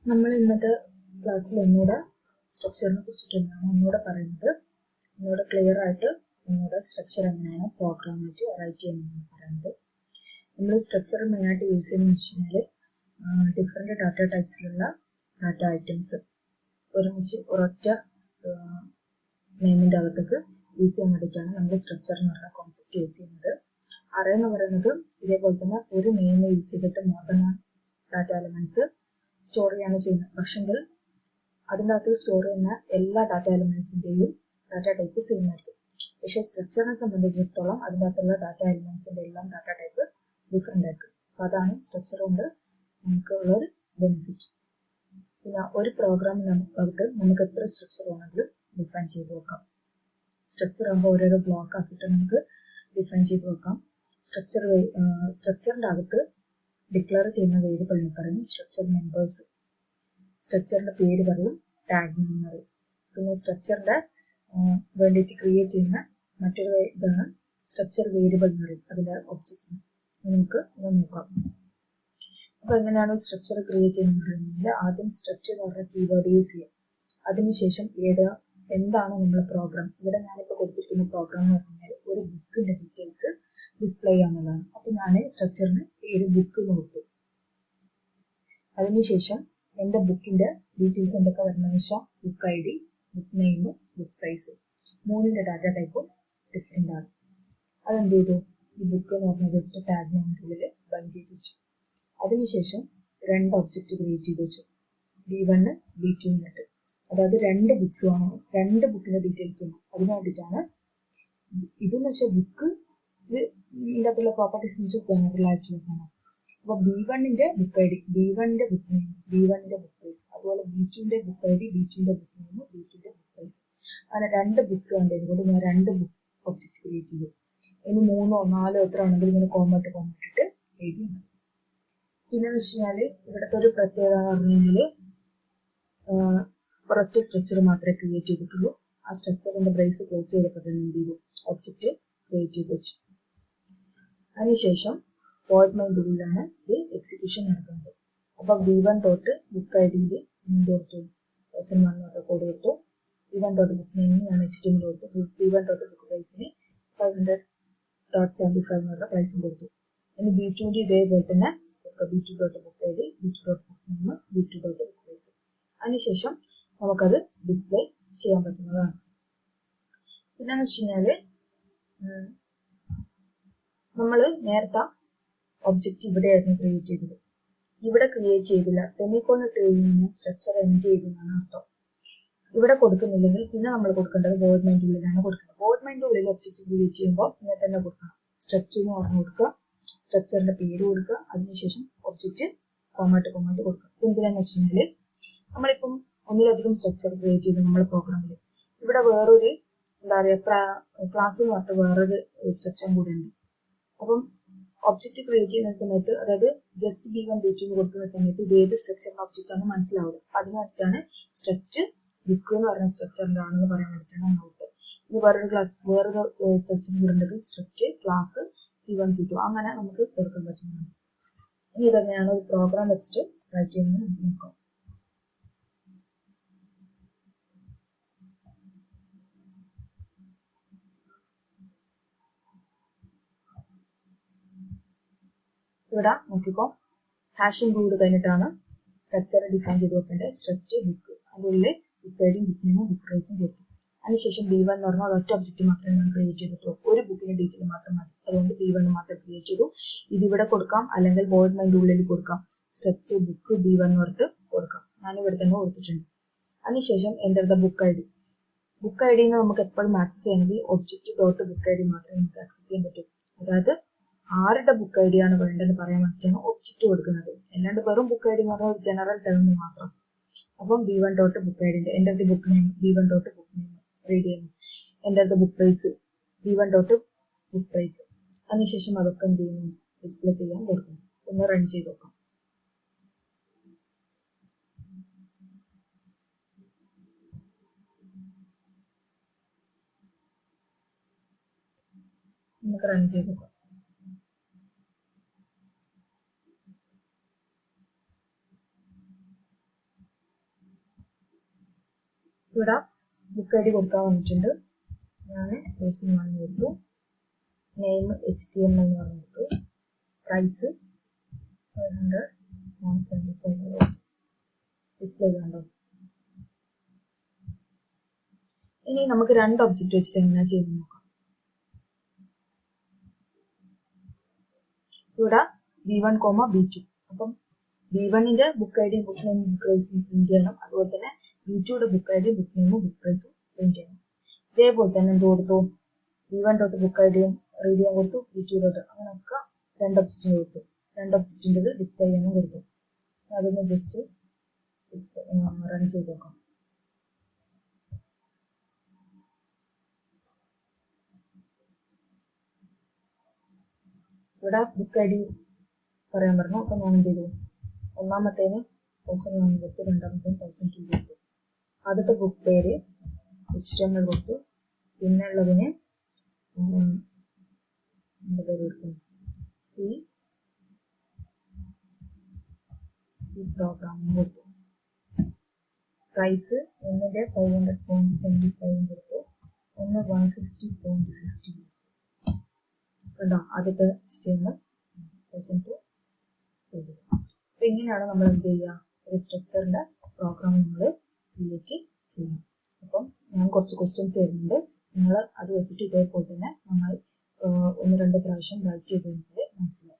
നമ്മൾ ഇന്നത്തെ ക്ലാസ്സിൽ ഒന്നുകൂടെ സ്ട്രക്ചറിനെ കുറിച്ചിട്ടാണ് ഒന്നുകൂടെ പറയുന്നത്. ഒന്നുകൂടെ ക്ലിയർ ആയിട്ട് ഒന്നുകൂടെ സ്ട്രക്ചർ എങ്ങനെയാണ് പ്രോഗ്രാമായിട്ട് റൈറ്റ് ചെയ്യുന്നതെന്ന് പറയുന്നത്. നമ്മൾ സ്ട്രക്ചർ മെയിനായിട്ട് യൂസ് ചെയ്യുന്നതെന്ന് വെച്ച് കഴിഞ്ഞാൽ ഡിഫറെൻറ്റ് ഡാറ്റ ടൈപ്സിലുള്ള ഡാറ്റ ഐറ്റംസ് ഒരുമിച്ച് ഒരൊറ്റ നെയിമിൻ്റെ അകത്തേക്ക് യൂസ് ചെയ്യാൻ വേണ്ടിയിട്ടാണ് നമ്മൾ സ്ട്രക്ചർ എന്ന് പറയുന്ന കോൺസെപ്റ്റ് യൂസ് ചെയ്യുന്നത്. അറേ എന്ന് പറയുന്നത് ഇതേപോലെ തന്നെ ഒരു നെയിം യൂസ് ചെയ്തിട്ട് മോർ ഡാറ്റ എലമെന്റ്സ് സ്റ്റോർ ചെയ്യാണ് ചെയ്യുന്നത്. പക്ഷെങ്കിൽ അതിൻ്റെ അകത്ത് സ്റ്റോർ ചെയ്യുന്ന എല്ലാ ഡാറ്റ എലമെന്റ്സിൻ്റെയും ഡാറ്റ ടൈപ്പ് സെയിം ആയിരിക്കും. പക്ഷേ സ്ട്രക്ചറിനെ സംബന്ധിച്ചിടത്തോളം അതിൻ്റെ അകത്തുള്ള ഡാറ്റ എലമെന്റ്സിൻ്റെ എല്ലാം ഡാറ്റ ടൈപ്പ് ഡിഫറെൻ്റ് ആയിരിക്കും. അപ്പോൾ അതാണ് സ്ട്രക്ചർ കൊണ്ട് നമുക്കുള്ളൊരു ബെനിഫിറ്റ്. പിന്നെ ഒരു പ്രോഗ്രാമിനകത്ത് നമുക്ക് എത്ര സ്ട്രക്ചർ വേണമെങ്കിലും ഡിഫൈൻ ചെയ്ത് വെക്കാം. സ്ട്രക്ചർ ആകുമ്പോൾ ഓരോരോ ബ്ലോക്ക് ആക്കിയിട്ട് നമുക്ക് ഡിഫൈൻ ചെയ്ത് വെക്കാം. സ്ട്രക്ചറിൻ്റെ അകത്ത് ഡിക്ലെയർ ചെയ്യുന്ന വേരിയബിളിന് പറയും സ്ട്രക്ചർ മെമ്പേഴ്സ്. സ്ട്രക്ചറിന്റെ പേര് പറയും ടാഗ് നെയിം പറയും. പിന്നെ സ്ട്രക്ചറിന്റെ വേണ്ടിയിട്ട് ക്രിയേറ്റ് ചെയ്യുന്ന മറ്റൊരു ഇതാണ് സ്ട്രക്ചർ വേരിയബിൾ എന്ന് പറയും, അതിന്റെ ഒബ്ജക്റ്റിന്. നമുക്ക് നോക്കാം. അപ്പൊ എങ്ങനെയാണ് സ്ട്രക്ചർ ക്രിയേറ്റ് ചെയ്യുന്നത്? ആദ്യം സ്ട്രക്ചർ എന്ന് പറഞ്ഞ കീവേഡ് യൂസ് ചെയ്യാം. അതിനുശേഷം എന്താണ് നമ്മുടെ പ്രോഗ്രാം. ഇവിടെ ഞാനിപ്പോൾ കൊടുത്തിരിക്കുന്ന പ്രോഗ്രാം എന്ന് പറഞ്ഞാൽ ഒരു ബുക്കിന്റെ ഡീറ്റെയിൽസ് ഡിസ്പ്ലേ ചെയ്യാന്നുള്ളതാണ്. അപ്പൊ ഞാൻ സ്ട്രക്ചറിന് പേര് ബുക്ക് കൊടുത്തു. അതിനുശേഷം എൻ്റെ ബുക്കിന്റെ ഡീറ്റെയിൽസ് എന്തൊക്കെ വരുന്നതെന്ന് വെച്ചാൽ book I D, book name, book price, മൂന്നിന്റെ ഡാറ്റ ടൈപ്പും ഡിഫറെൻ്റ് ആണ്. അതെന്ത് ചെയ്തു? ഈ ബുക്ക് എന്ന് പറഞ്ഞ ടാഗ് നെയിമിൻ്റെ ഉള്ളിൽ ബൈൻഡ് ചെയ്ത് വെച്ചു. അതിനുശേഷം രണ്ട് ഒബ്ജക്റ്റ് ക്രിയേറ്റ് ചെയ്ത് വെച്ചു, B1, B2 എന്നിട്ട്. അതായത് രണ്ട് ബുക്സ് വേണം, രണ്ട് ബുക്കിന്റെ ഡീറ്റെയിൽസ് വേണം. അതിന് വേണ്ടിയിട്ടാണ് ഇതെന്ന് വെച്ചാൽ ബുക്ക് ഇതിൻ്റെ അകത്തുള്ള പ്രോപ്പർട്ടീസ് എന്ന് വെച്ചാൽ ജനറൽ ആയിട്ടുള്ള സാധനം. അപ്പോൾ B1ന്റെ ബുക്ക് ഐ ഡി, B1ന്റെ ബുക്ക് നെയിം, B1ന്റെ ബുക്ക് പ്രൈസ്, അതുപോലെ B2ന്റെ ബുക്ക് ഐ ഡി, B2ന്റെ ബുക്ക് നെയിം, B2ന്റെ ബുക്ക് പ്രൈസ്. അങ്ങനെ രണ്ട് ബുക്സ് വേണ്ടതുകൊണ്ട് ഞാൻ രണ്ട് ബുക്ക് ഒബ്ജക്റ്റ് ക്രിയേറ്റ് ചെയ്തു. ഇനി 3 or 4 എത്ര ആണെങ്കിലും ഇങ്ങനെ കോമട്ടിട്ട് എഴുതിയാണ്. പിന്നെന്ന് വെച്ച് കഴിഞ്ഞാൽ ഇവിടുത്തെ ഒരു പ്രത്യേകത എന്ന് പറഞ്ഞു കഴിഞ്ഞാൽ ഒരൊറ്റ സ്ട്രക്ചർ മാത്രമേ ക്രിയേറ്റ് ചെയ്തിട്ടുള്ളൂ. ആ സ്ട്രക്ചറിന്റെ ബ്രേസ് ക്ലോസ് ചെയ്തപ്പോൾ തന്നെ എന്ത് ചെയ്തു? ഒബ്ജക്റ്റ് ക്രിയേറ്റ് ചെയ്ത് വെച്ചു. അതിനുശേഷം void main ഉള്ളിലാണ് ഇത് എക്സിക്യൂഷൻ നടക്കുന്നത്. അപ്പൊ B1 തൊട്ട് ബുക്ക് ഐ ഡിയിൽ എന്ത് കൊടുത്തു? 1001 കോഡ് കൊടുത്തു. B1 തൊട്ട് ബുക്ക് നെയിമിന് ഞാൻ HTML കൊടുത്തു. B1 തൊട്ട് ബുക്ക് പ്രൈസിന് 500.75 എന്നുള്ള പ്രൈസും കൊടുത്തു. ഇനി B2ന്റെ ഇതേപോലെ തന്നെ B2 തൊട്ട് ബുക്ക് ഐ ഡി, B2 തൊട്ട് ബുക്ക് നെയിം, B2 തൊട്ട് ബുക്ക് പ്രൈസ്. അതിനുശേഷം നമുക്കത് ഡിസ്പ്ലേ ചെയ്യാൻ പറ്റുന്നതാണ്. പിന്നെന്ന് വെച്ച് കഴിഞ്ഞാല് നമ്മൾ നേരത്തെ ഒബ്ജക്റ്റ് ഇവിടെയായിരുന്നു ക്രിയേറ്റ് ചെയ്തത്. ഇവിടെ ക്രിയേറ്റ് ചെയ്തില്ല, സെമിക്കോൺ ഇട്ട് കഴിഞ്ഞാൽ സ്ട്രക്ചർ എൻഡ് ചെയ്തെന്നാണ് അർത്ഥം. ഇവിടെ കൊടുക്കുന്നില്ലെങ്കിൽ പിന്നെ നമ്മൾ കൊടുക്കേണ്ടത് void main ഉള്ളിലാണ് കൊടുക്കുന്നത്. void main ഉള്ളിൽ ഒബ്ജക്റ്റ് ക്രിയേറ്റ് ചെയ്യുമ്പോൾ ഇങ്ങനെ തന്നെ കൊടുക്കണം. സ്ട്രക്ചർ എന്ന് പറഞ്ഞു കൊടുക്കുക, സ്ട്രക്ചറിന്റെ പേര് കൊടുക്കുക, അതിനുശേഷം ഒബ്ജക്റ്റ് കോമാട്ട് കൊടുക്കുക. എന്തിനാന്ന് വെച്ച് കഴിഞ്ഞാൽ നമ്മളിപ്പം ഒന്നിലധികം സ്ട്രക്ചർ ക്രിയേറ്റ് ചെയ്ത് നമ്മുടെ പ്രോഗ്രാമിൽ ഇവിടെ വേറൊരു എന്താ പറയുക ക്ലാസ് എന്ന് പറഞ്ഞിട്ട് വേറൊരു സ്ട്രക്ചറും കൂടെ ഉണ്ട്. അപ്പം ഒബ്ജക്റ്റ് ക്രിയേറ്റ് ചെയ്യുന്ന സമയത്ത്, അതായത് ജസ്റ്റ് B1, B2 കൊടുക്കുന്ന സമയത്ത് ഇത് ഏത് സ്ട്രക്ചറിന്റെ ഒബ്ജക്റ്റ് ആണെന്ന് മനസ്സിലാവില്ല. അതിനായിട്ടാണ് സ്ട്രക്ചർ ബുക്ക് എന്ന് പറയുന്ന സ്ട്രക്ചറിന്റെ ആണെന്ന് പറയാൻ വേണ്ടിയിട്ടാണ് അങ്ങോട്ട്. ഇനി വേറൊരു സ്ട്രക്ചർ കൂടെ ഉണ്ടത് സ്ട്രക്ചർ ക്ലാസ് C1, C2 അങ്ങനെ നമുക്ക് കൊടുക്കാൻ പറ്റുന്നതാണ്. ഇനി ഇതെങ്ങനെയാണ് ഒരു പ്രോഗ്രാം വെച്ചിട്ട് റൈറ്റ് ചെയ്യുന്നത് നമുക്ക് നോക്കാം. ഇവിടെ നോക്കിക്കോ, ഹാഷ് ഇൻക്ലൂഡ് കഴിഞ്ഞിട്ടാണ് സ്ട്രക്ചർ ഡിഫൈൻ ചെയ്ത് വെക്കേണ്ടത്. സ്ട്രക്ചർ ബുക്ക്, അതിനുള്ളിൽ ബുക്ക് ഐ ഡിയും ബുക്ക് നെയിമും ബുക്ക് പ്രൈസും കൊടുത്തു. അതിനുശേഷം B1 എന്ന് പറഞ്ഞാൽ ഒരൊറ്റ ഒബ്ജക്റ്റ് മാത്രമേ നമ്മൾ ക്രിയേറ്റ് ചെയ്തിട്ടുള്ളൂ. ഒരു ബുക്കിന്റെ ഡീറ്റെയിൽ മാത്രം മതി. അതുകൊണ്ട് B1 മാത്രം ക്രിയേറ്റ് ചെയ്തു. ഇതിവിടെ കൊടുക്കാം, അല്ലെങ്കിൽ void main ഉള്ളിൽ കൊടുക്കാം. സ്ട്രക്ചർ ബുക്ക് B1 എന്ന് പറഞ്ഞിട്ട് കൊടുക്കാം. ഞാനിവിടെ തന്നെ കൊടുത്തിട്ടുണ്ട്. അതിനുശേഷം enter the book I D. Book I ഡിന്ന് നമുക്ക് എപ്പോഴും ആക്സസ് ചെയ്യണമെങ്കിൽ object dot book I D മാത്രമേ നമുക്ക് ആക്സസ് ചെയ്യാൻ പറ്റൂ. അതായത് ആരുടെ ബുക്ക് ഐ ഡി ആണ് വേണ്ടതെന്ന് പറയാൻ വേണ്ടിയിട്ടാണ് ഒബ്ജക്റ്റ് കൊടുക്കുന്നത്. അല്ലാണ്ട് വെറും ബുക്ക് ഐ ഡി എന്ന് പറഞ്ഞാൽ ഒരു ജനറൽ ടേം മാത്രം. അപ്പം B1 dot book I D, enter the book name, B1 dot book name read ചെയ്യുന്നു. Enter the book price, B1 dot book price. അതിനുശേഷം അതൊക്കെ എന്ത് ചെയ്യുന്നു? ഡിസ്പ്ലേ ചെയ്യാൻ കൊടുക്കുന്നു. ഒന്ന് റൺ ചെയ്ത് നോക്കാം. നമുക്ക് റൺ ചെയ്ത് നോക്കാം. ഇവിടെ ബുക്ക് ഐ ഡി കൊടുക്കാൻ വന്നിട്ടുണ്ട്. ഞാൻ പേഴ്സൺ വൺ കൊടുത്തു, നെയിം HTML എന്ന് പറഞ്ഞു കൊടുത്തു, പ്രൈസ് 500, 175 ഡിസ്പ്ലേ കണ്ടോ. ഇനി നമുക്ക് രണ്ട് ഒബ്ജക്റ്റ് വെച്ചിട്ട് എങ്ങനെയാ ചെയ്യുന്നത് നോക്കാം. ഇവിടെ B1, B2. അപ്പം B1ന്റെ book I D book name book പ്രൈസും പ്രിന്റ് ചെയ്യണം. അതുപോലെ തന്നെ B2യുടെ ബുക്ക് ഐ ഡി ബുക്ക് നെയിമും ബുക്ക് പ്രൈസും പ്രിന്റ് ചെയ്യണം. ഇതേപോലെ തന്നെ എന്ത് കൊടുത്തു, B1 ഡോട്ട് ബുക്ക് ഐ ഡിയും റീഡ് ചെയ്യാൻ കൊടുത്തു, B2 ഡോട്ട് അങ്ങനെയൊക്കെ രണ്ട് ഒബ്ജക്റ്റിന് കൊടുത്തു. രണ്ട് ഒബ്ജക്റ്റിൻ്റെ ഡിസ്പ്ലേ ചെയ്യാനും കൊടുത്തു. അതൊന്ന് ജസ്റ്റ് റൺ ചെയ്ത് നോക്കാം. ഇവിടെ ബുക്ക് ഐ ഡി പറയാൻ പറഞ്ഞു. അപ്പം ഞാൻ എന്ത് ചെയ്തു, ഒന്നാമത്തേന് 1001 കൊടുത്തു, രണ്ടാമത്തേന് 1002 കൊടുത്തു. ആദ്യത്തെ ബുക്ക് പേര് HTML കൊടുത്തു, പിന്നെ ഉള്ളതിന് എന്താ പേര് കൊടുക്കും, സി പ്രോഗ്രാമിംഗ് കൊടുത്തു. പ്രൈസ് ഒന്നിൻ്റെ 500.75 കൊടുത്തു, ഒന്ന് 150.50 കണ്ടോ. ആദ്യത്തെ HTML 1002 ഡിസ്പ്ലേ ചെയ്തു. അപ്പം ഇങ്ങനെയാണ് നമ്മൾ എന്ത് ചെയ്യുക, ഒരു സ്ട്രക്ചറിൻ്റെ പ്രോഗ്രാം നമ്മൾ ക്രിയേറ്റ് ചെയ്യണം. അപ്പം ഞാൻ കുറച്ച് ക്വസ്റ്റ്യൻസ് തരുന്നുണ്ട്, നിങ്ങൾ അത് വെച്ചിട്ട് ഇതേപോലെ തന്നെ നന്നായി 1-2 പ്രാവശ്യം റൈറ്റ് ചെയ്ത് മനസ്സിലാവും.